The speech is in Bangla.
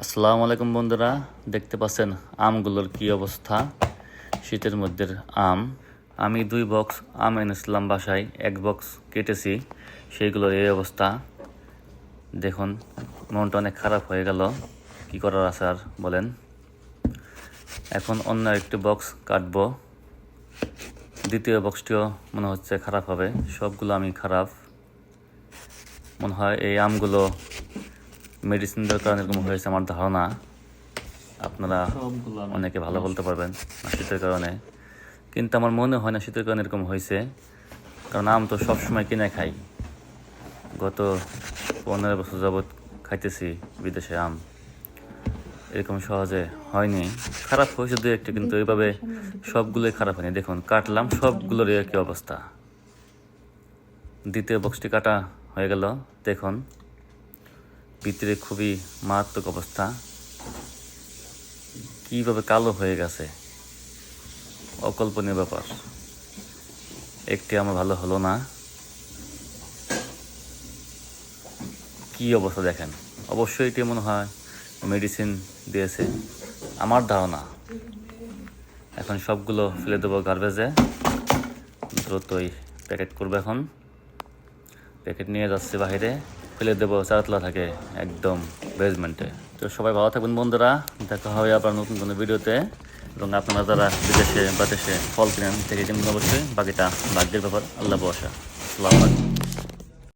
আসসালামু আলাইকুম বন্ধুরা, দেখতে পাচ্ছেন আমগুলোর কি অবস্থা। শীতের মধ্যে আম। আমি 2 বক্স আম এনেছিলাম বাসায়, 1 বক্স কেটেছি, সেইগুলোর এই অবস্থা। দেখুন, মনটা অনেক খারাপ হয়ে গেল। কি করার আছে আর বলেন। এখন অন্য একটি বক্স কাটবো। দ্বিতীয় বক্সটিও মনে হচ্ছে খারাপ হবে। সবগুলো আমি খারাপ মনে হয়। এই আমগুলো মেডিসিন দেওয়ার কারণে এরকম হয়েছে আমার ধারণা। আপনারা অনেকে ভালো বলতে পারবেন না শীতের কারণে, কিন্তু আমার মনে হয় না শীতের কারণে এরকম হয়েছে। কারণ আম তো সবসময় কিনে খাই। গত 15 বছর যাবৎ খাইতেছি বিদেশে আম, এরকম সহজে হয়নি। খারাপ হয়েছে 2-1টা, কিন্তু এইভাবে সবগুলোই খারাপ হয়নি। দেখুন, কাটলাম, সবগুলোর একই অবস্থা। দ্বিতীয় বক্সটি কাটা হয়ে গেল। দেখুন, ভিতরে খুবই মারাত্মক অবস্থা। কীভাবে কালো হয়ে গেছে, অকল্পনীয় ব্যাপার। একটি আমার ভালো হলো না। কি অবস্থা দেখেন। অবশ্যই এটি মনে হয় মেডিসিন দিয়েছে আমার ধারণা। এখন সবগুলো ফেলে দেবো গার্বেজে। দ্রুতই প্যাকেট করবো। এখন প্যাকেট নিয়ে যাচ্ছে বাইরে, ফেলে দেবো চারতলা থাকে একদম বেসমেন্টে। তো সবাই ভালো থাকবেন বন্ধুরা, দেখা হবে আবার নতুন কোনো ভিডিওতে। এবং আপনারা যারা বিদেশে বা দেশে ফল কিনেন থেকে কিনবেন, অবশ্যই বাকিটা ভাগ্যের ব্যাপার, আল্লাহ ভরসা। আসসালামু আলাইকুম।